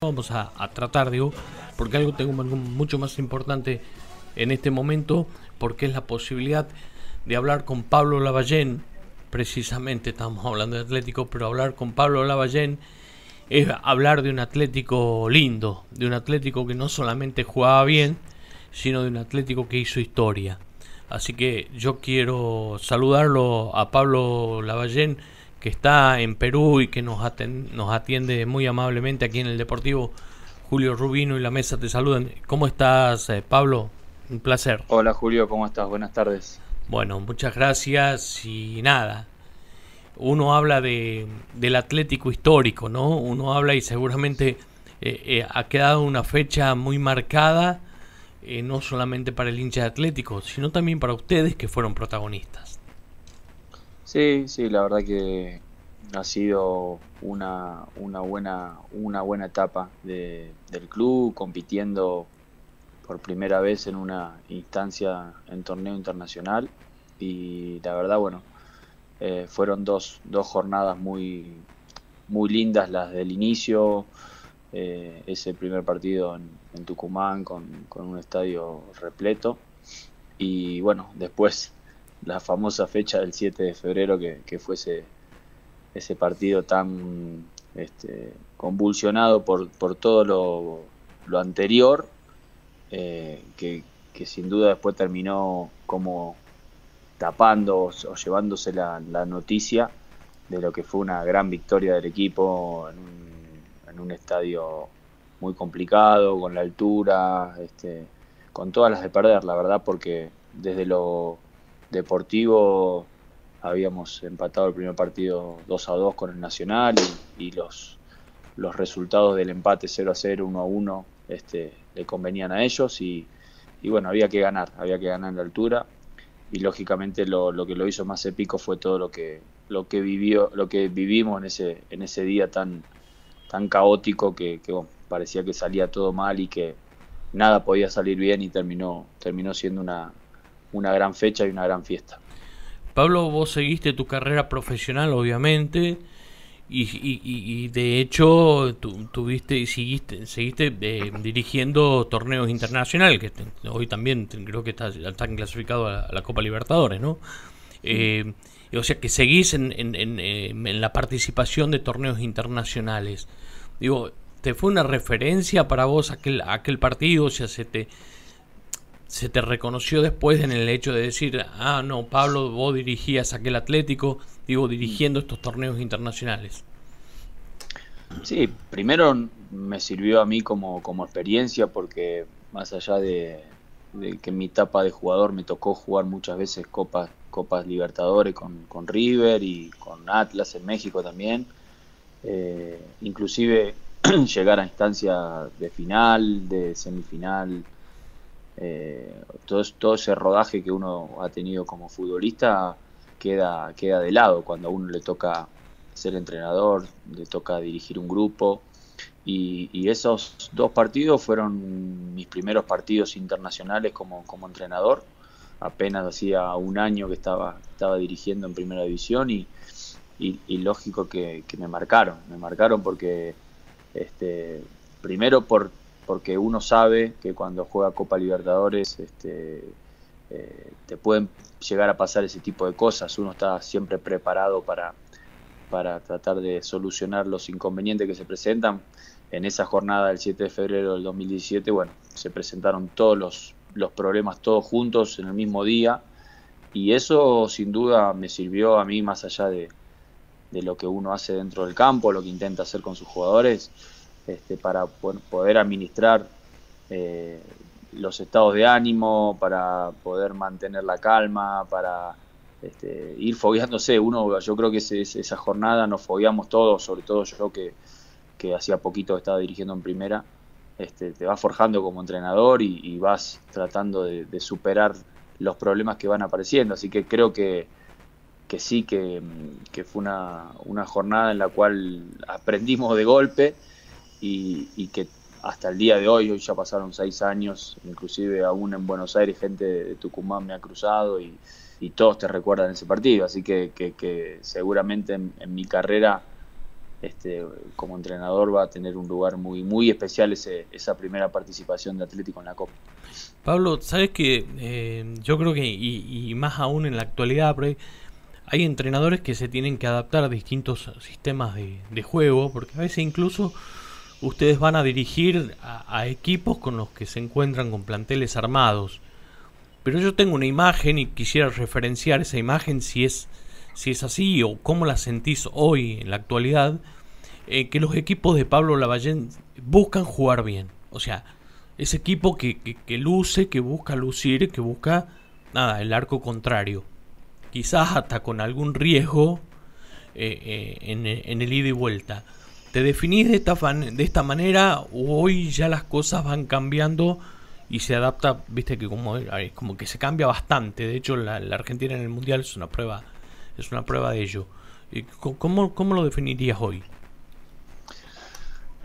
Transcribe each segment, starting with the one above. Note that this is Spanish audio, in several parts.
Vamos a tratar, digo, porque algo tengo mucho más importante en este momento, porque es la posibilidad de hablar con Pablo Lavallén. Precisamente estamos hablando de Atlético, pero hablar con Pablo Lavallén es hablar de un Atlético lindo, de un Atlético que no solamente jugaba bien, sino de un Atlético que hizo historia. Así que yo quiero saludarlo a Pablo Lavallén, que está en Perú y que nos atiende muy amablemente aquí en el Deportivo. Julio Rubino y la mesa te saludan. ¿Cómo estás, Pablo? Un placer. Hola Julio, ¿cómo estás? Buenas tardes. Bueno, muchas gracias y nada. Uno habla del Atlético histórico, ¿no? Uno habla y seguramente ha quedado una fecha muy marcada, no solamente para el hincha de Atlético, sino también para ustedes que fueron protagonistas. Sí, sí, la verdad que ha sido una buena etapa del club, compitiendo por primera vez en una instancia en torneo internacional. Y la verdad, bueno, fueron dos jornadas muy lindas las del inicio. Ese primer partido en Tucumán con un estadio repleto. Y bueno, después la famosa fecha del 7 de febrero que fue ese partido tan convulsionado por todo lo anterior, que sin duda después terminó como tapando o llevándose la noticia de lo que fue una gran victoria del equipo en un estadio muy complicado, con la altura, con todas las de perder, la verdad, porque desde lo deportivo habíamos empatado el primer partido 2-2 con el Nacional y los resultados del empate 0-0, 1-1, le convenían a ellos y bueno, había que ganar en la altura y lógicamente lo que lo hizo más épico fue todo lo que vivimos en ese día tan caótico que bueno, parecía que salía todo mal y que nada podía salir bien y terminó siendo una gran fecha y una gran fiesta. Pablo, vos seguiste tu carrera profesional, obviamente, y de hecho tuviste y seguiste dirigiendo torneos internacionales, que hoy también creo que están clasificados a la Copa Libertadores, ¿no? Mm. Eh, o sea que seguís en la participación de torneos internacionales. Digo, ¿te fue una referencia para vos aquel partido? O sea, se te reconoció después en el hecho de decir, ah, no, Pablo, vos dirigías aquel Atlético, digo, Mm. dirigiendo estos torneos internacionales. Sí, primero me sirvió a mí como experiencia porque más allá de que en mi etapa de jugador me tocó jugar muchas veces Copas Libertadores con River y con Atlas en México también, inclusive llegar a instancias de final, de semifinal, todo ese rodaje que uno ha tenido como futbolista queda de lado cuando a uno le toca ser entrenador, le toca dirigir un grupo. Y esos dos partidos fueron mis primeros partidos internacionales como entrenador. Apenas hacía un año que estaba dirigiendo en primera división y lógico que me marcaron porque este, primero porque uno sabe que cuando juega Copa Libertadores te pueden llegar a pasar ese tipo de cosas. Uno está siempre preparado para tratar de solucionar los inconvenientes que se presentan. En esa jornada del 7 de febrero del 2017, bueno, se presentaron todos los problemas todos juntos en el mismo día y eso sin duda me sirvió a mí más allá de lo que uno hace dentro del campo, lo que intenta hacer con sus jugadores, para poder administrar eh, los estados de ánimo, para poder mantener la calma, para ir fogueándose. Yo creo que esa jornada nos fogueamos todos, sobre todo yo que hacía poquito que estaba dirigiendo en primera, te vas forjando como entrenador y vas tratando de superar los problemas que van apareciendo. Así que creo que sí, que fue una jornada en la cual aprendimos de golpe y que hasta el día de hoy ya pasaron 6 años, inclusive aún en Buenos Aires gente de Tucumán me ha cruzado y todos te recuerdan ese partido, así que seguramente en mi carrera como entrenador va a tener un lugar muy, muy especial esa primera participación de Atlético en la Copa. Pablo, sabes que yo creo que, y más aún en la actualidad, pero hay entrenadores que se tienen que adaptar a distintos sistemas de juego, porque a veces incluso ustedes van a dirigir a equipos con los que se encuentran con planteles armados. Pero yo tengo una imagen y quisiera referenciar esa imagen si es así o cómo la sentís hoy en la actualidad, que los equipos de Pablo Lavallén buscan jugar bien. O sea, ese equipo que luce, que busca lucir, que busca el arco contrario. Quizás hasta con algún riesgo en el ida y vuelta. ¿Te definís de esta manera o hoy ya las cosas van cambiando y se adapta? Viste que como que se cambia bastante. De hecho, la Argentina en el Mundial es una prueba de ello. ¿Cómo lo definirías hoy?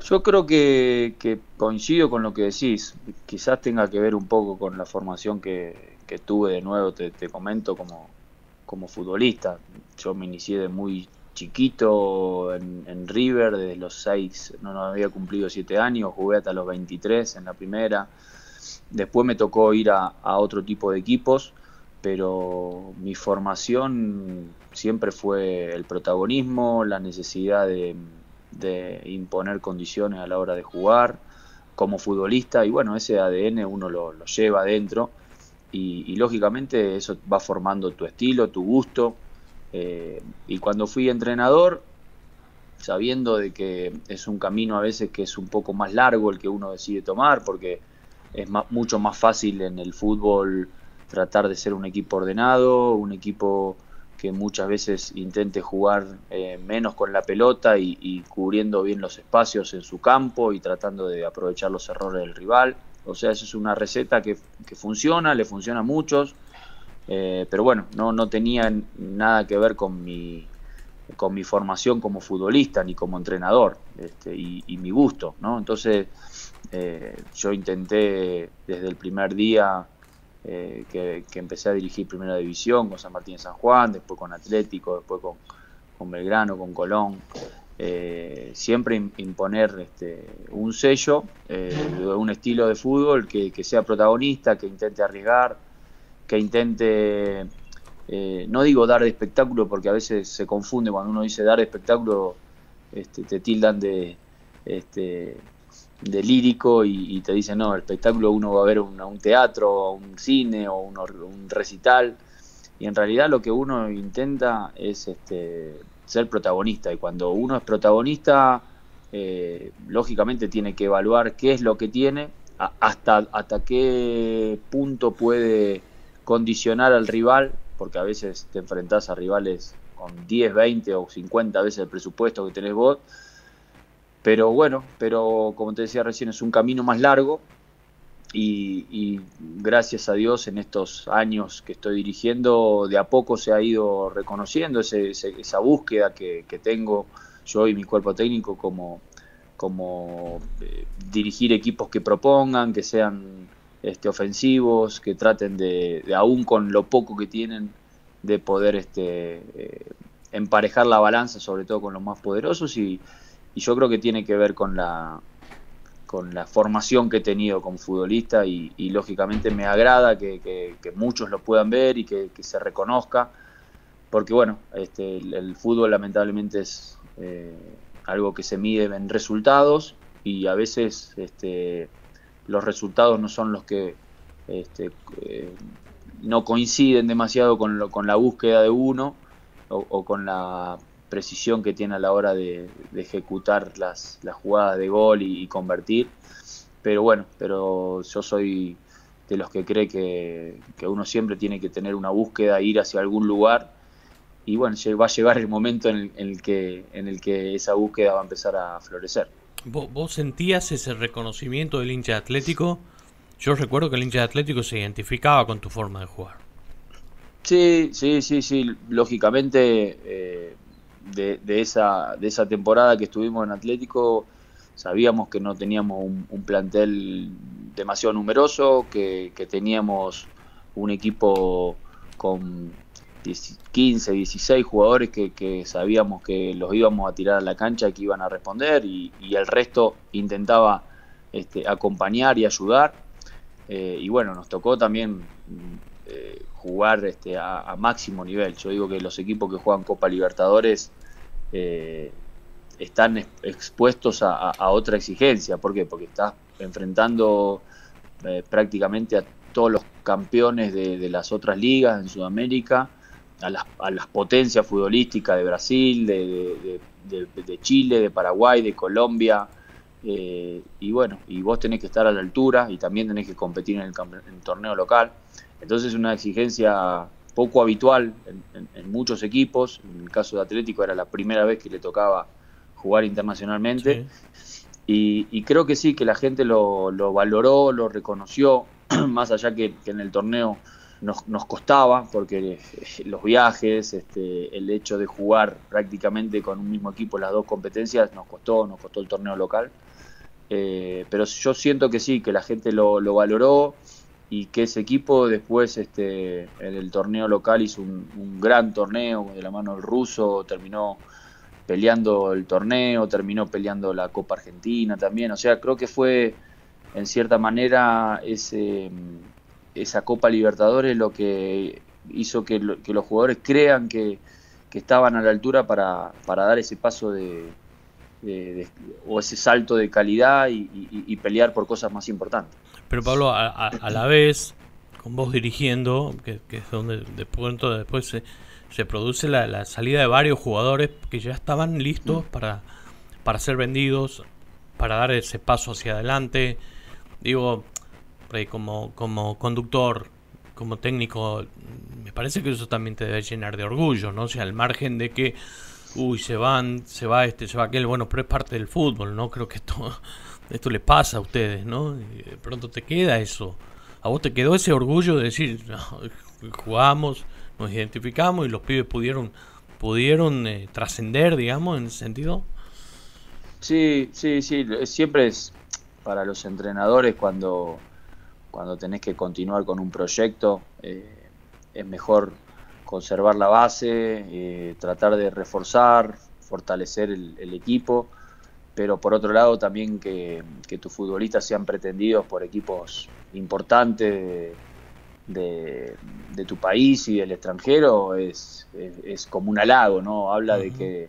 Yo creo que coincido con lo que decís. Quizás tenga que ver un poco con la formación que tuve, de nuevo te comento, como futbolista. Yo me inicié de muy chiquito en River, desde los 6, no había cumplido 7 años, jugué hasta los 23 en la primera. Después me tocó ir a otro tipo de equipos, pero mi formación siempre fue el protagonismo, la necesidad de imponer condiciones a la hora de jugar como futbolista, y bueno, ese ADN uno lo lleva adentro y lógicamente eso va formando tu estilo, tu gusto, y cuando fui entrenador, sabiendo de que es un camino a veces que es un poco más largo el que uno decide tomar, porque es mucho más fácil en el fútbol tratar de ser un equipo ordenado, un equipo que muchas veces intente jugar menos con la pelota y cubriendo bien los espacios en su campo y tratando de aprovechar los errores del rival. O sea, esa es una receta que funciona, le funciona a muchos, pero bueno, no tenía nada que ver con mi formación como futbolista ni como entrenador, y mi gusto, ¿no? Entonces yo intenté desde el primer día que empecé a dirigir Primera División con San Martín de San Juan, después con Atlético, después con Belgrano, con Colón, siempre imponer un sello, un estilo de fútbol que sea protagonista, que intente arriesgar, que intente, no digo dar de espectáculo porque a veces se confunde cuando uno dice dar de espectáculo, te tildan de lírico y te dicen no, el espectáculo uno va a ver un teatro, un cine o un recital, y en realidad lo que uno intenta es ser protagonista, y cuando uno es protagonista lógicamente tiene que evaluar qué es lo que tiene, hasta qué punto puede condicionar al rival, porque a veces te enfrentás a rivales con 10, 20 o 50 veces el presupuesto que tenés vos. Pero bueno, como te decía recién, es un camino más largo y gracias a Dios en estos años que estoy dirigiendo, de a poco se ha ido reconociendo esa búsqueda que tengo yo y mi cuerpo técnico como dirigir equipos que propongan, que sean ofensivos, que traten de aún con lo poco que tienen, de poder emparejar la balanza, sobre todo con los más poderosos, y yo creo que tiene que ver con la formación que he tenido como futbolista y lógicamente me agrada que muchos lo puedan ver y que se reconozca, porque bueno, el fútbol lamentablemente es algo que se mide en resultados y a veces los resultados no son los que no coinciden demasiado con la búsqueda de uno o con la precisión que tiene a la hora de ejecutar las jugadas de gol y convertir, pero bueno, yo soy de los que cree que uno siempre tiene que tener una búsqueda, ir hacia algún lugar, y bueno, va a llegar el momento en el que esa búsqueda va a empezar a florecer. ¿Vos sentías ese reconocimiento del hincha de Atlético? Yo recuerdo que el hincha de Atlético se identificaba con tu forma de jugar. Sí, lógicamente de esa temporada que estuvimos en Atlético sabíamos que no teníamos un plantel demasiado numeroso, que teníamos un equipo con 15, 16 jugadores que sabíamos que los íbamos a tirar a la cancha y que iban a responder, y el resto intentaba acompañar y ayudar. Y bueno, nos tocó también jugar a máximo nivel. Yo digo que los equipos que juegan Copa Libertadores están expuestos a otra exigencia. ¿Por qué? Porque estás enfrentando prácticamente a todos los campeones de las otras ligas en Sudamérica, a las potencias futbolísticas de Brasil, de Chile, de Paraguay, de Colombia, y bueno, y vos tenés que estar a la altura y también tenés que competir en el torneo local. Entonces es una exigencia poco habitual en muchos equipos. En el caso de Atlético era la primera vez que le tocaba jugar internacionalmente. Sí. Y creo que sí, que la gente lo valoró, lo reconoció, más allá que en el torneo nos costaba, porque los viajes, el hecho de jugar prácticamente con un mismo equipo las dos competencias nos costó el torneo local. Pero yo siento que sí, que la gente lo valoró, y que ese equipo después en el torneo local hizo un gran torneo de la mano del ruso, terminó peleando el torneo, terminó peleando la Copa Argentina también. O sea, creo que fue en cierta manera esa Copa Libertadores lo que hizo que los jugadores crean que estaban a la altura para dar ese paso o ese salto de calidad y pelear por cosas más importantes. Pero Pablo, a la vez, con vos dirigiendo, que es donde después se produce la salida de varios jugadores que ya estaban listos para ser vendidos, para dar ese paso hacia adelante. Digo, como conductor, como técnico, me parece que eso también te debe llenar de orgullo, ¿no? O sea, al margen de que se va aquel, bueno, pero es parte del fútbol, ¿no? Creo que esto le pasa a ustedes, ¿no? Y de pronto te queda eso. ¿A vos te quedó ese orgullo de decir, no, jugamos, nos identificamos y los pibes pudieron trascender, digamos, en ese sentido? Sí, siempre es para los entrenadores cuando tenés que continuar con un proyecto, es mejor conservar la base, tratar de fortalecer el equipo, pero por otro lado también que tus futbolistas sean pretendidos por equipos importantes de tu país y del extranjero es como un halago, ¿no? Habla de que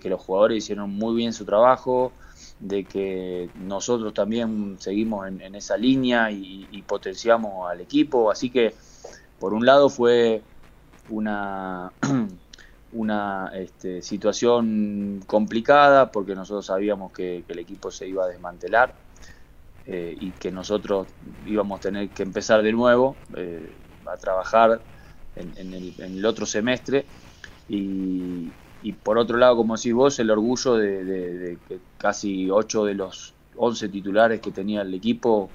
los jugadores hicieron muy bien su trabajo, de que nosotros también seguimos en esa línea y potenciamos al equipo. Así que por un lado fue una situación complicada, porque nosotros sabíamos que el equipo se iba a desmantelar, y que nosotros íbamos a tener que empezar de nuevo a trabajar en el otro semestre, y por otro lado, como decís vos, el orgullo de que casi 8 de los 11 titulares que tenía el equipo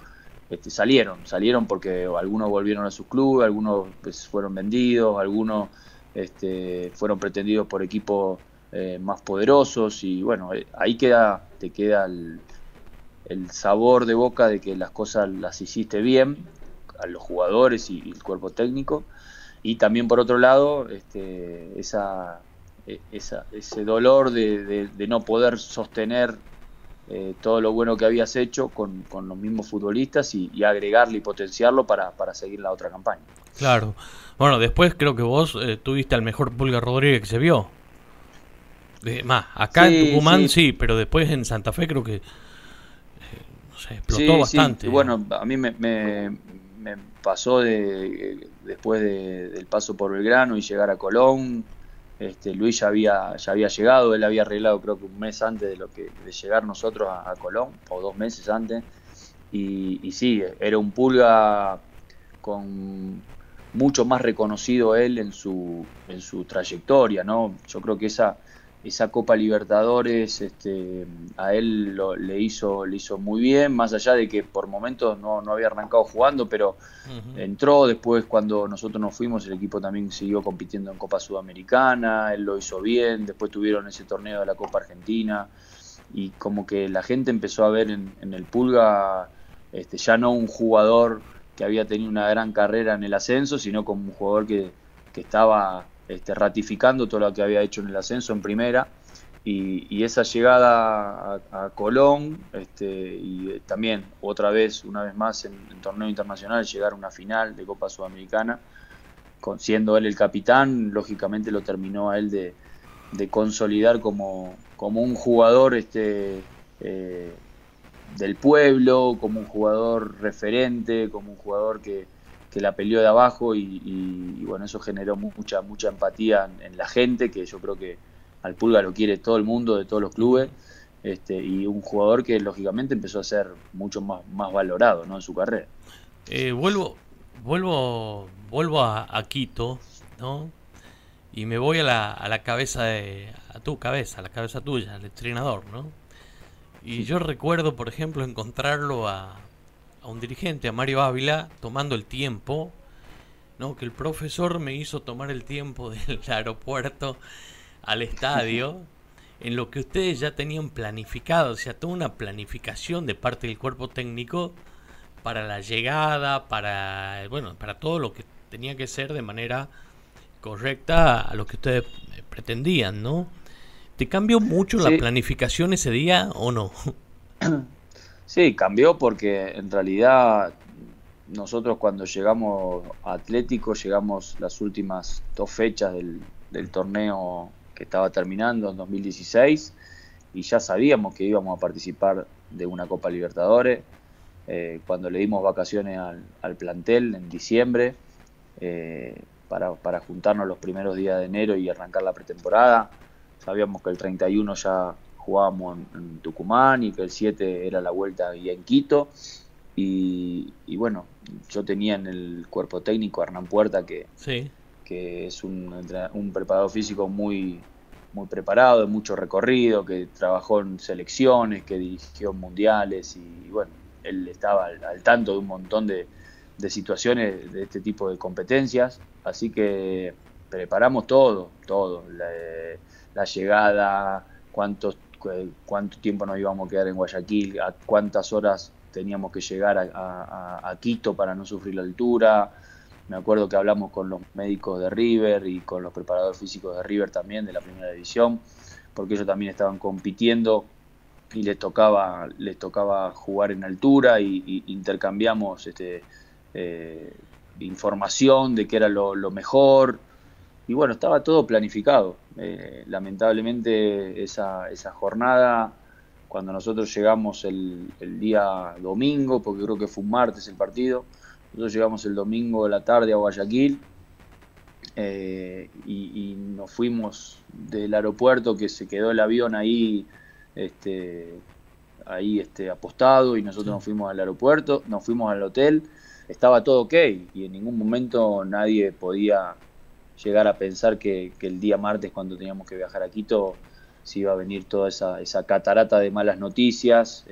salieron porque algunos volvieron a sus clubes, algunos pues fueron vendidos, algunos fueron pretendidos por equipos más poderosos, y bueno, ahí te queda el sabor de boca de que las cosas las hiciste bien, a los jugadores y el cuerpo técnico, y también por otro lado ese dolor de no poder sostener todo lo bueno que habías hecho con los mismos futbolistas y agregarle y potenciarlo para seguir la otra campaña. Claro. Bueno, después creo que vos tuviste al mejor Pulga Rodríguez que se vio. Acá en Tucumán sí, pero después en Santa Fe creo que explotó bastante. Sí. Bueno, a mí me pasó después del paso por Belgrano y llegar a Colón. Luis ya había llegado, él había arreglado creo que un mes antes de llegar nosotros a Colón, o 2 meses antes, y sí, era un Pulga con mucho más reconocido él en su trayectoria, ¿no? Yo creo que esa Copa Libertadores a él le hizo muy bien, más allá de que por momentos no había arrancado jugando, pero entró. Después, cuando nosotros nos fuimos, el equipo también siguió compitiendo en Copa Sudamericana, él lo hizo bien. Después tuvieron ese torneo de la Copa Argentina, y como que la gente empezó a ver en el Pulga ya no un jugador que había tenido una gran carrera en el ascenso, sino como un jugador que estaba ratificando todo lo que había hecho en el ascenso en primera, y esa llegada a Colón, y también otra vez, una vez más en torneo internacional, llegar a una final de Copa Sudamericana, siendo él el capitán, lógicamente lo terminó a él de consolidar como un jugador del pueblo, como un jugador referente, como un jugador que la peleó de abajo, y bueno, eso generó mucha empatía en la gente, que yo creo que al Pulga lo quiere todo el mundo, de todos los clubes, y un jugador que lógicamente empezó a ser mucho más valorado, ¿no?, en su carrera. Vuelvo a Quito, ¿no? Y me voy a la cabeza a tu cabeza, a la cabeza tuya, al entrenador, ¿no? Y yo recuerdo, por ejemplo, encontrarlo a un dirigente, a Mario Ávila, tomando el tiempo, ¿no? Que el profesor me hizo tomar el tiempo del aeropuerto al estadio, en lo que ustedes ya tenían planificado, o sea, toda una planificación de parte del cuerpo técnico para la llegada, para todo lo que tenía que ser de manera correcta a lo que ustedes pretendían, ¿no? ¿Te cambió mucho la Sí, planificación ese día o no? sí, cambió porque en realidad nosotros cuando llegamos a Atlético, llegamos las últimas 2 fechas del torneo que estaba terminando en 2016, y ya sabíamos que íbamos a participar de una Copa Libertadores. Cuando le dimos vacaciones al plantel en diciembre, para juntarnos los primeros días de enero y arrancar la pretemporada, sabíamos que el 31 ya jugábamos en Tucumán, y que el 7 era la vuelta ahí en Quito. Y bueno, yo tenía en el cuerpo técnico a Hernán Puerta, Sí. que es un preparador físico muy preparado, de mucho recorrido, que trabajó en selecciones, que dirigió mundiales, y bueno, él estaba al tanto de un montón de situaciones de este tipo de competencias, así que preparamos todo, la llegada, cuánto tiempo nos íbamos a quedar en Guayaquil, a cuántas horas teníamos que llegar a Quito para no sufrir la altura. Me acuerdo que hablamos con los médicos de River y con los preparadores físicos de River también, de la primera división, porque ellos también estaban compitiendo y les tocaba jugar en altura, y intercambiamos información de qué era lo mejor. Y bueno, estaba todo planificado. Lamentablemente esa jornada, cuando nosotros llegamos el día domingo, porque creo que fue un martes el partido, nosotros llegamos el domingo de la tarde a Guayaquil, y nos fuimos del aeropuerto, que se quedó el avión ahí, apostado, y nosotros Sí. nos fuimos al aeropuerto, nos fuimos al hotel, estaba todo ok, y en ningún momento nadie podía llegar a pensar que el día martes, cuando teníamos que viajar a Quito, se iba a venir toda esa catarata de malas noticias.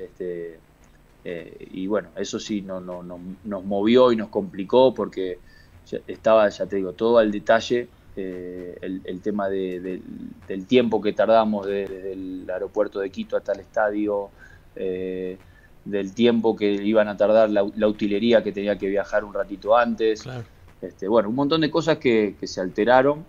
Y bueno, eso sí nos movió y nos complicó, porque estaba, ya te digo, todo al detalle, el tema del tiempo que tardamos desde el aeropuerto de Quito hasta el estadio, del tiempo que iban a tardar la utilería, que tenía que viajar un ratito antes. Claro. Bueno, un montón de cosas que se alteraron,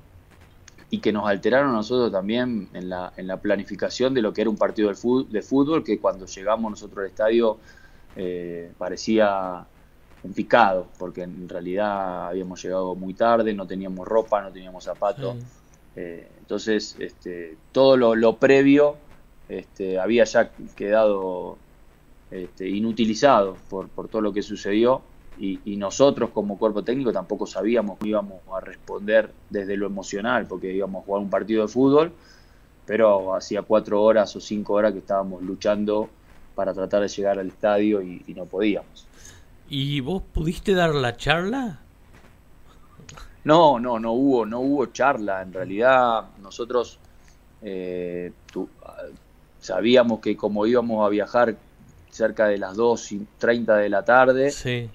y que nos alteraron a nosotros también en la planificación de lo que era un partido de fútbol, que cuando llegamos nosotros al estadio parecía un picado, porque en realidad habíamos llegado muy tarde, no teníamos ropa, no teníamos zapatos. Sí. Entonces, todo lo previo había ya quedado inutilizado por todo lo que sucedió, y nosotros como cuerpo técnico tampoco sabíamos que íbamos a responder desde lo emocional, porque íbamos a jugar un partido de fútbol, pero hacía 4 horas o 5 horas que estábamos luchando para tratar de llegar al estadio, y no podíamos. ¿Y vos pudiste dar la charla? No hubo charla. En realidad nosotros sabíamos que como íbamos a viajar cerca de las 2:30 de la tarde, Sí.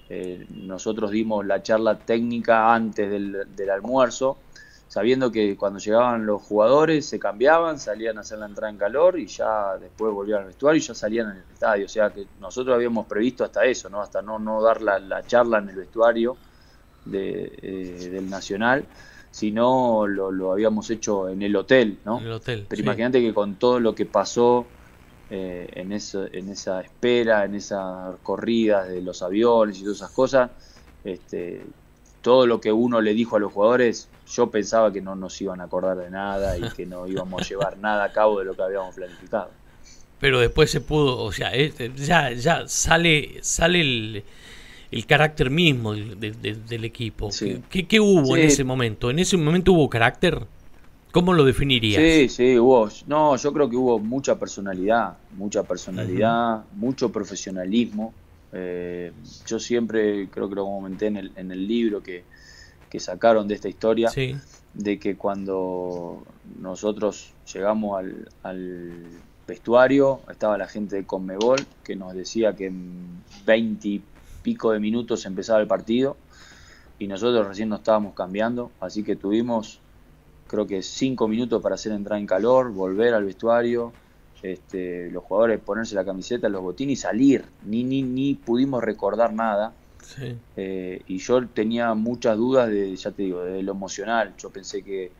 nosotros dimos la charla técnica antes del almuerzo, sabiendo que cuando llegaban los jugadores se cambiaban, salían a hacer la entrada en calor, y ya después volvían al vestuario y ya salían al estadio. O sea que nosotros habíamos previsto hasta eso, ¿no? Hasta no dar la charla en el vestuario del Nacional. si no lo habíamos hecho en el hotel, ¿no? En el hotel, Pero sí. imagínate que con todo lo que pasó en esa espera, en esas corridas de los aviones y todas esas cosas, este, todo lo que uno le dijo a los jugadores, yo pensaba que no nos iban a acordar de nada y que no íbamos a llevar nada a cabo de lo que habíamos planificado. Pero después se pudo, o sea, ya sale el carácter mismo del equipo. Sí, ¿Qué hubo en ese sí, momento? ¿En ese momento hubo carácter? ¿Cómo lo definirías? sí, no, yo creo que hubo mucha Ujú. personalidad, mucho profesionalismo. Eh, yo siempre, creo que lo comenté en el libro que sacaron de esta historia, Sí, de que cuando nosotros llegamos al vestuario, estaba la gente de Conmebol que nos decía que en 20 y pico de minutos empezaba el partido y nosotros recién nos estábamos cambiando, así que tuvimos creo que 5 minutos para hacer entrar en calor, volver al vestuario, los jugadores ponerse la camiseta, los botines y salir, ni pudimos recordar nada. sí, Y yo tenía muchas dudas ya te digo, de lo emocional. Yo pensé que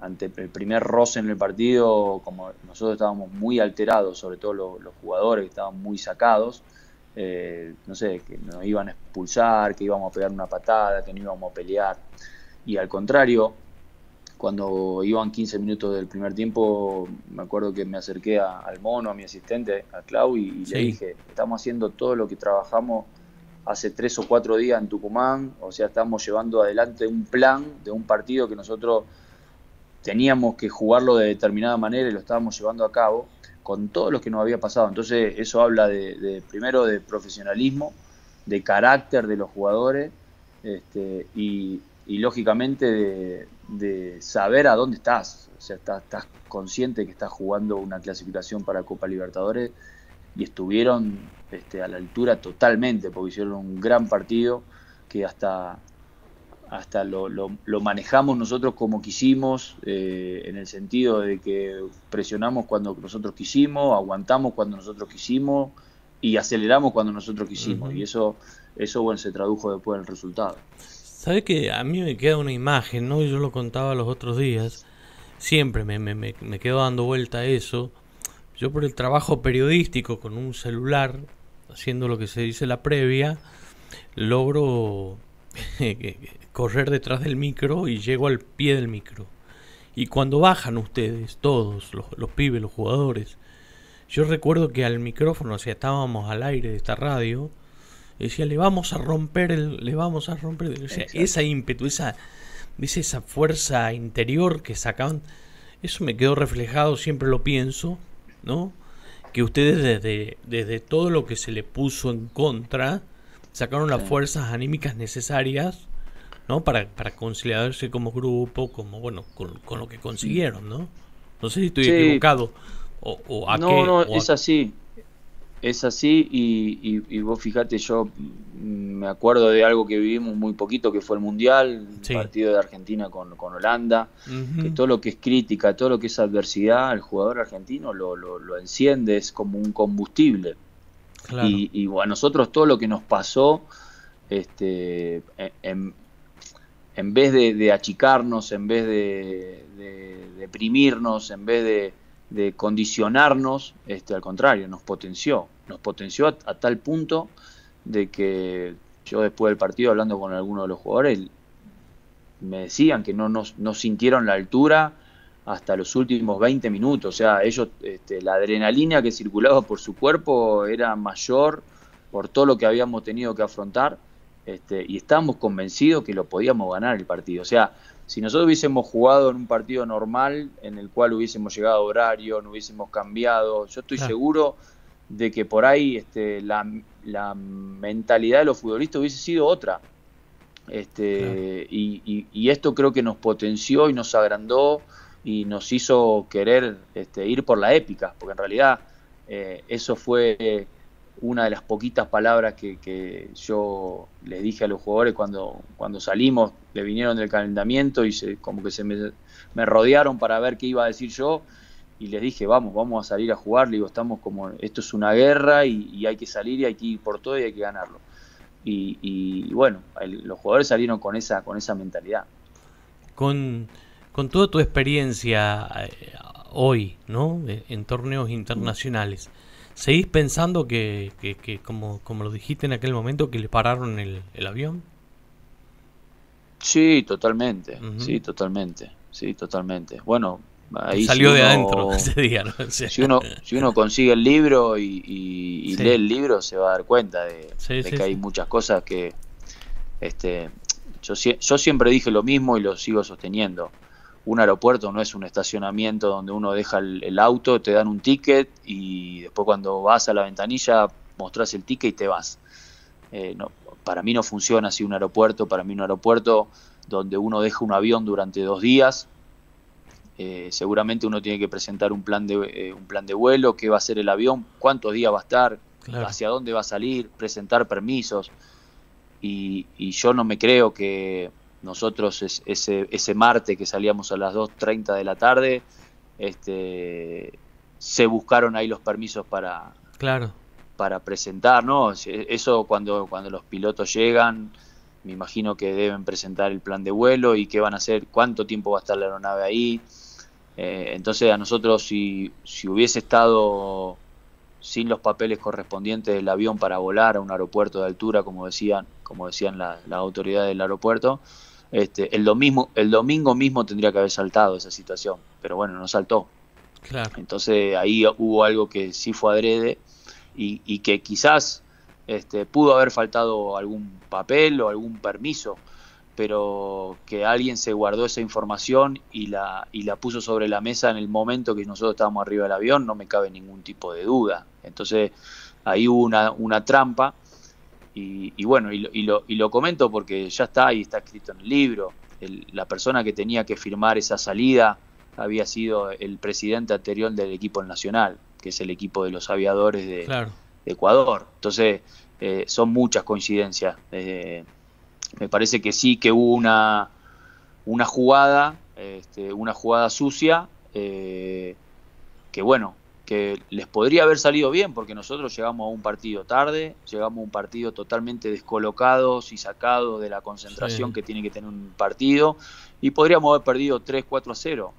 ante el primer roce en el partido, como nosotros estábamos muy alterados, sobre todo los jugadores que estaban muy sacados, no sé, que nos iban a expulsar, que íbamos a pegar una patada, que no íbamos a pelear. Y al contrario, cuando iban 15 minutos del primer tiempo, me acuerdo que me acerqué al mono, a mi asistente, a Clau, y le sí. dije, estamos haciendo todo lo que trabajamos hace 3 o 4 días en Tucumán, o sea, estamos llevando adelante un plan de un partido que nosotros teníamos que jugarlo de determinada manera y lo estábamos llevando a cabo con todo lo que nos había pasado. Entonces eso habla primero de profesionalismo, de carácter de los jugadores y lógicamente de saber a dónde estás. O sea, estás consciente que estás jugando una clasificación para Copa Libertadores y estuvieron a la altura totalmente, porque hicieron un gran partido que hasta lo manejamos nosotros como quisimos, en el sentido de que presionamos cuando nosotros quisimos, aguantamos cuando nosotros quisimos y aceleramos cuando nosotros quisimos. Y Ujú. eso bueno, se tradujo después en el resultado. ¿Sabes que a mí me queda una imagen, ¿no? Yo lo contaba los otros días. Siempre me quedo dando vuelta a eso. Yo por el trabajo periodístico con un celular, haciendo lo que se dice la previa, logro correr detrás del micro y llego al pie del micro. Y cuando bajan ustedes, todos, los pibes, los jugadores, yo recuerdo que al micrófono, o sea, estábamos al aire de esta radio, decía, le vamos a romper, o sea, esa Exacto. ímpetu, esa fuerza interior que sacaban, eso me quedó reflejado, siempre lo pienso, ¿no? Que ustedes desde todo lo que se le puso en contra, sacaron las Sí. fuerzas anímicas necesarias, ¿no? Para conciliarse como grupo, como bueno, con lo que Mm. consiguieron, ¿no? No sé si estoy Sí, equivocado, o a no, qué, no, o a... es así. Es así y vos fijate, yo me acuerdo de algo que vivimos muy poquito, que fue el Mundial, un Sí. partido de Argentina con Holanda, que Ujú. todo lo que es crítica, todo lo que es adversidad, el jugador argentino lo enciende, es como un combustible. Claro, Y bueno, a nosotros todo lo que nos pasó, este, en, en vez de achicarnos, en vez de deprimirnos, en vez de condicionarnos, al contrario, nos potenció a tal punto de que yo después del partido, hablando con algunos de los jugadores, me decían que no sintieron la altura hasta los últimos 20 minutos. O sea, ellos, la adrenalina que circulaba por su cuerpo era mayor por todo lo que habíamos tenido que afrontar, y estábamos convencidos que lo podíamos ganar el partido. O sea, si nosotros hubiésemos jugado en un partido normal, en el cual hubiésemos llegado a horario, no hubiésemos cambiado, yo estoy claro, seguro de que por ahí la mentalidad de los futbolistas hubiese sido otra. claro. Y esto creo que nos potenció y nos agrandó y nos hizo querer ir por la épica, porque en realidad eso fue una de las poquitas palabras que yo les dije a los jugadores cuando salimos, le vinieron del calentamiento y como que me rodearon para ver qué iba a decir yo y les dije, vamos a salir a jugar, le digo, esto es una guerra y hay que salir y hay que ir por todo y hay que ganarlo. Y bueno, los jugadores salieron con esa mentalidad. Con, con toda tu experiencia hoy, ¿no? En torneos internacionales, ¿seguís pensando que como lo dijiste en aquel momento, que le pararon el avión? Sí, totalmente, Ujú. sí, totalmente, sí, totalmente. Bueno, Te ahí si salió de adentro uno, ese día, ¿no? O sea, si uno consigue el libro y lee sí, el libro, se va a dar cuenta sí, de sí, que hay sí. muchas cosas que, este, yo siempre dije lo mismo y lo sigo sosteniendo. Un aeropuerto no es un estacionamiento donde uno deja el auto, te dan un ticket y después cuando vas a la ventanilla mostrás el ticket y te vas. No, para mí no funciona así un aeropuerto. Para mí un aeropuerto donde uno deja un avión durante 2 días, seguramente uno tiene que presentar un plan de vuelo, qué va a ser el avión, cuántos días va a estar, Claro, hacia dónde va a salir, presentar permisos. Y yo no me creo que nosotros ese martes que salíamos a las 2:30 de la tarde, se buscaron ahí los permisos claro. para presentar, ¿no? Eso cuando los pilotos llegan, me imagino que deben presentar el plan de vuelo y qué van a hacer, cuánto tiempo va a estar la aeronave ahí. Entonces a nosotros si hubiese estado sin los papeles correspondientes del avión para volar a un aeropuerto de altura, como decían las autoridades del aeropuerto, el domingo mismo tendría que haber saltado esa situación, pero bueno, no saltó. Claro. Entonces ahí hubo algo que sí fue adrede y que quizás pudo haber faltado algún papel o algún permiso, pero que alguien se guardó esa información y la puso sobre la mesa en el momento que nosotros estábamos arriba del avión, no me cabe ningún tipo de duda. Entonces ahí hubo una trampa y bueno, y lo comento porque ya está ahí, está escrito en el libro. La persona que tenía que firmar esa salida había sido el presidente anterior del equipo nacional, que es el equipo de los aviadores Claro. de Ecuador. Entonces, son muchas coincidencias. Me parece que sí que hubo una jugada sucia, que bueno, que les podría haber salido bien, porque nosotros llegamos a un partido tarde, llegamos a un partido totalmente descolocados y sacados de la concentración Sí. que tiene que tener un partido, y podríamos haber perdido 3-4-0.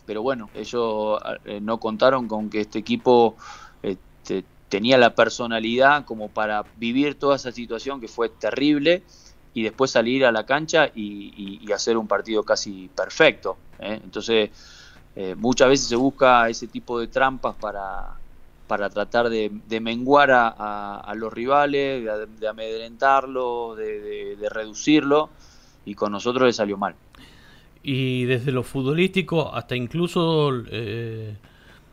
Pero bueno, ellos no contaron con que este equipo tenía la personalidad como para vivir toda esa situación que fue terrible y después salir a la cancha y hacer un partido casi perfecto, ¿eh? Entonces, muchas veces se busca ese tipo de trampas para tratar de menguar a los rivales, de amedrentarlo, de reducirlo, y con nosotros le salió mal. Y desde lo futbolístico hasta incluso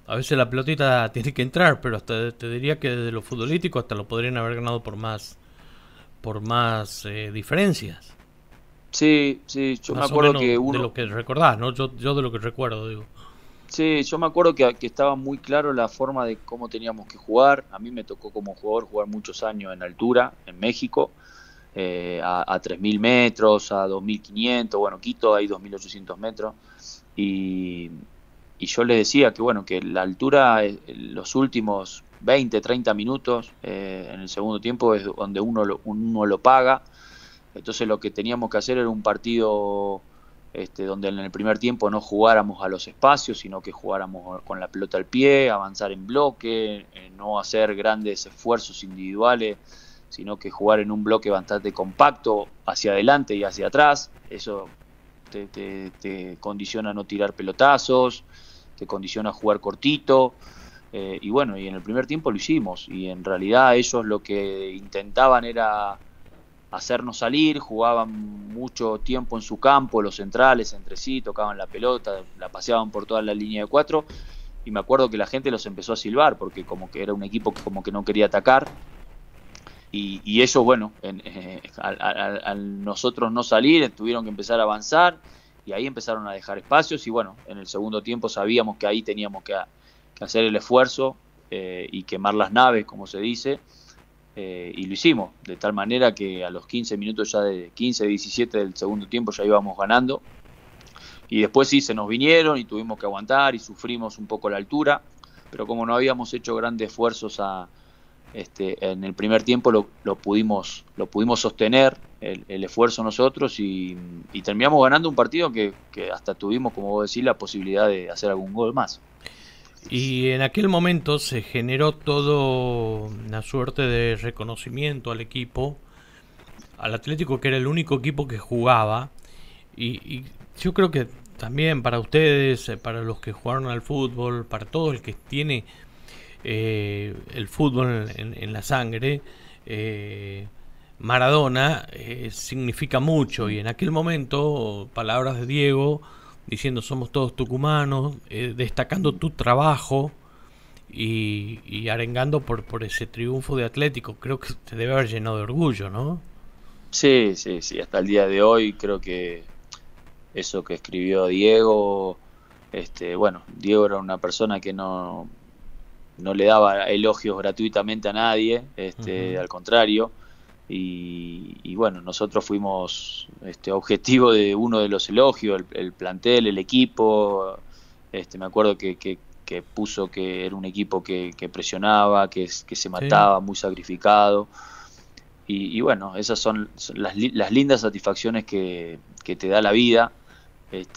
a veces la pelotita tiene que entrar, pero hasta te diría que desde lo futbolístico hasta lo podrían haber ganado por más diferencias. Sí, sí, yo me Más o acuerdo que menos de uno, lo que recordás, ¿no? Yo de lo que recuerdo, digo. sí, yo me acuerdo que estaba muy claro la forma de cómo teníamos que jugar. A mí me tocó como jugador jugar muchos años en altura, en México, a 3.000 metros, a 2.500, bueno, Quito hay 2.800 metros. Y, y yo les decía que, bueno, que la altura, los últimos 20, 30 minutos en el segundo tiempo es donde uno lo paga. Entonces lo que teníamos que hacer era un partido, donde en el primer tiempo no jugáramos a los espacios, sino que jugáramos con la pelota al pie, avanzar en bloque, no hacer grandes esfuerzos individuales, sino que jugar en un bloque bastante compacto hacia adelante y hacia atrás. Eso te condiciona a no tirar pelotazos, te condiciona a jugar cortito. Y bueno, y en el primer tiempo lo hicimos. Y en realidad ellos lo que intentaban era hacernos salir, jugaban mucho tiempo en su campo, los centrales entre sí, tocaban la pelota, la paseaban por toda la línea de cuatro, y me acuerdo que la gente los empezó a silbar, porque como que era un equipo que como que no quería atacar, y ellos, bueno, al nosotros no salir, tuvieron que empezar a avanzar, y ahí empezaron a dejar espacios, y bueno, en el segundo tiempo sabíamos que ahí teníamos que hacer el esfuerzo, y quemar las naves, como se dice, y lo hicimos, de tal manera que a los 15 minutos ya de 15, 17 del segundo tiempo ya íbamos ganando, y después sí se nos vinieron y tuvimos que aguantar y sufrimos un poco la altura, pero como no habíamos hecho grandes esfuerzos en el primer tiempo lo pudimos sostener el esfuerzo nosotros y terminamos ganando un partido que hasta tuvimos, como vos decís, la posibilidad de hacer algún gol más. Y en aquel momento se generó todo una suerte de reconocimiento al equipo, al Atlético, que era el único equipo que jugaba. Y yo creo que también para ustedes, para los que jugaron al fútbol, para todo el que tiene el fútbol en la sangre, Maradona significa mucho. Y en aquel momento, palabras de Diego diciendo somos todos tucumanos, destacando tu trabajo y arengando por ese triunfo de Atlético, creo que te debe haber llenado de orgullo, ¿no? Sí, sí, sí, hasta el día de hoy creo que eso que escribió Diego, bueno, Diego era una persona que no le daba elogios gratuitamente a nadie, al contrario, y bueno, nosotros fuimos objetivo de uno de los elogios, el plantel, el equipo, me acuerdo que puso que era un equipo que presionaba, que se mataba, muy sacrificado, y bueno, esas son las lindas satisfacciones que te da la vida.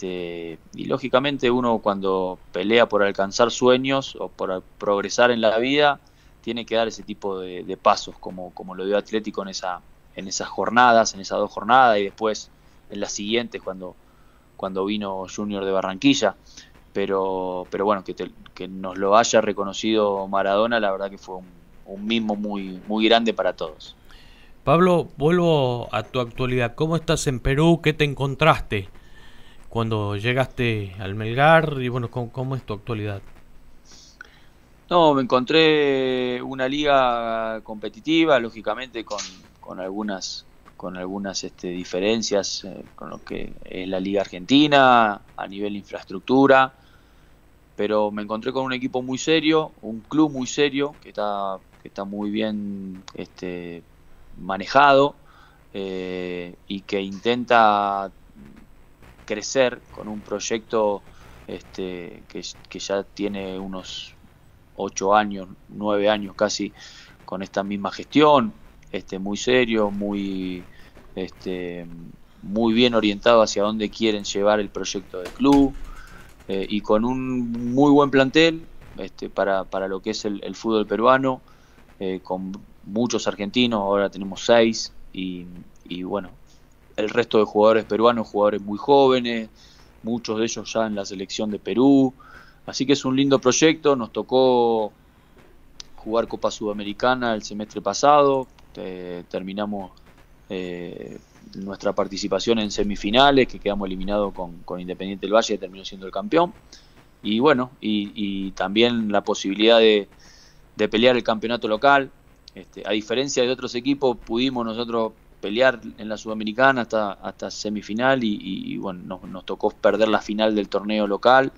Y lógicamente uno cuando pelea por alcanzar sueños o por progresar en la vida tiene que dar ese tipo de pasos como lo dio Atlético en esas jornadas, en esas 2 jornadas y después en las siguientes cuando vino Junior de Barranquilla, pero bueno, que nos lo haya reconocido Maradona, la verdad que fue un mimo muy, muy grande para todos. Pablo, vuelvo a tu actualidad. ¿Cómo estás en Perú? ¿Qué te encontraste cuando llegaste al Melgar? Y bueno, ¿cómo es tu actualidad? No, me encontré una liga competitiva, lógicamente con algunas diferencias con lo que es la liga argentina a nivel infraestructura, pero me encontré con un equipo muy serio, un club muy serio que está muy bien manejado y que intenta crecer con un proyecto que ya tiene unos 8 años, 9 años casi con esta misma gestión, muy serio, muy bien orientado hacia dónde quieren llevar el proyecto del club y con un muy buen plantel para lo que es el fútbol peruano, con muchos argentinos, ahora tenemos 6 y bueno, el resto de jugadores peruanos, jugadores muy jóvenes, muchos de ellos ya en la selección de Perú. Así que es un lindo proyecto, nos tocó jugar Copa Sudamericana el semestre pasado, terminamos nuestra participación en semifinales, que quedamos eliminados con Independiente del Valle, que terminó siendo el campeón, y bueno, y también la posibilidad de pelear el campeonato local. A diferencia de otros equipos, pudimos nosotros pelear en la Sudamericana hasta semifinal y bueno, nos tocó perder la final del torneo local,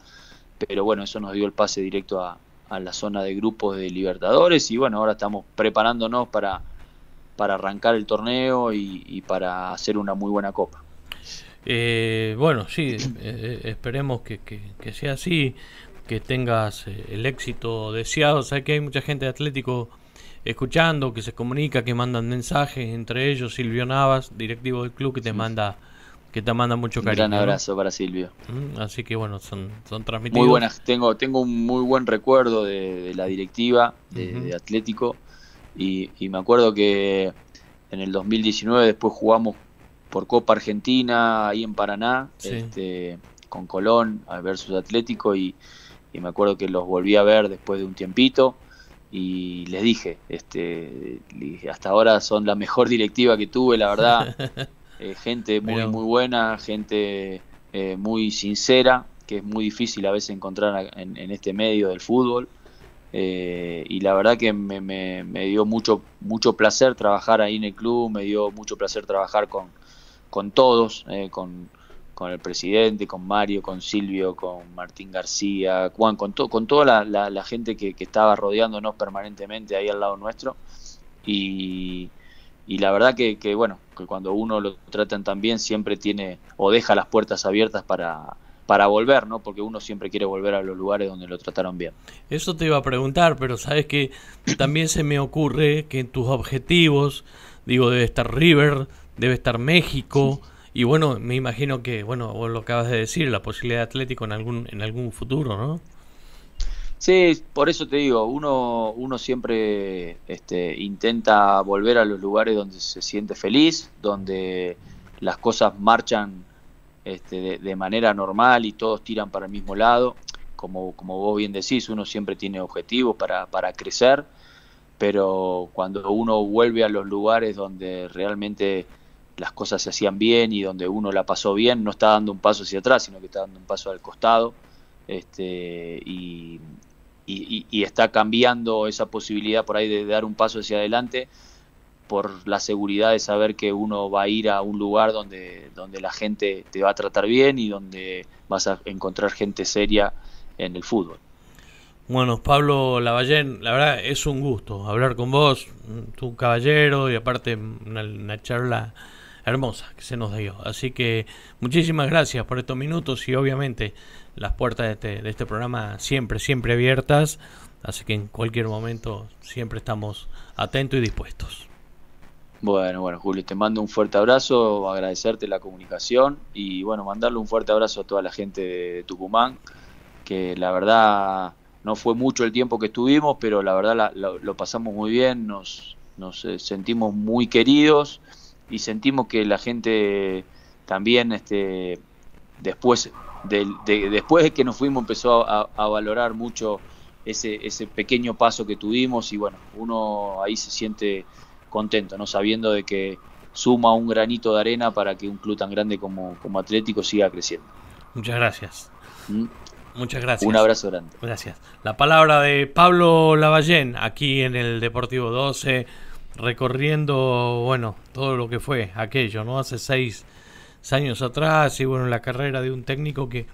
pero bueno, eso nos dio el pase directo a la zona de grupos de Libertadores y bueno, ahora estamos preparándonos para arrancar el torneo y para hacer una muy buena copa. Bueno, sí, esperemos que sea así, que tengas el éxito deseado. Sé que hay mucha gente de Atlético escuchando, que se comunica, que mandan mensajes, entre ellos Silvio Navas, directivo del club, que te manda mucho cariño. Un gran abrazo, ¿no?, para Silvio. Así que bueno, son transmitidos. Muy buenas, tengo un muy buen recuerdo de la directiva de Atlético y me acuerdo que en el 2019 después jugamos por Copa Argentina ahí en Paraná, sí, con Colón versus Atlético y me acuerdo que los volví a ver después de un tiempito y les dije, hasta ahora son la mejor directiva que tuve, la verdad. Gente muy muy buena, gente muy sincera, que es muy difícil a veces encontrar en este medio del fútbol, y la verdad que me dio mucho placer trabajar ahí en el club, me dio mucho placer trabajar con todos, con el presidente, con Mario, con Silvio, con Martín García, Juan, con toda la gente que estaba rodeándonos permanentemente ahí al lado nuestro, y la verdad que bueno, que cuando uno lo tratan tan bien siempre tiene o deja las puertas abiertas para para volver, ¿no? Porque uno siempre quiere volver a los lugares donde lo trataron bien. Eso te iba a preguntar, pero sabes que también se me ocurre que en tus objetivos, digo, debe estar River, debe estar México, y bueno, me imagino que, bueno, vos lo acabas de decir, la posibilidad de Atlético en algún futuro, ¿no? Sí, por eso te digo, uno siempre intenta volver a los lugares donde se siente feliz, donde las cosas marchan de manera normal y todos tiran para el mismo lado. Como vos bien decís, uno siempre tiene objetivos para crecer, pero cuando uno vuelve a los lugares donde realmente las cosas se hacían bien y donde uno la pasó bien, no está dando un paso hacia atrás, sino que está dando un paso al costado, y está cambiando esa posibilidad por ahí de dar un paso hacia adelante por la seguridad de saber que uno va a ir a un lugar donde la gente te va a tratar bien y donde vas a encontrar gente seria en el fútbol. Bueno, Pablo Lavallén, la verdad es un gusto hablar con vos, tu caballero, y aparte una charla hermosa que se nos dio. Así que muchísimas gracias por estos minutos y obviamente las puertas de este programa siempre abiertas. Así que en cualquier momento siempre estamos atentos y dispuestos. Bueno, Julio, te mando un fuerte abrazo, agradecerte la comunicación y bueno, mandarle un fuerte abrazo a toda la gente de Tucumán, que la verdad no fue mucho el tiempo que estuvimos, pero la verdad lo pasamos muy bien, nos sentimos muy queridos y sentimos que la gente también después de que nos fuimos empezó a valorar mucho ese pequeño paso que tuvimos y bueno, uno ahí se siente contento, ¿no? Sabiendo de que suma un granito de arena para que un club tan grande como Atlético siga creciendo. Muchas gracias. Muchas gracias. Un abrazo grande. Gracias. La palabra de Pablo Lavallén aquí en el Deportivo 12, recorriendo, bueno, todo lo que fue aquello, ¿no? Hace 6 años atrás y bueno, la carrera de un técnico que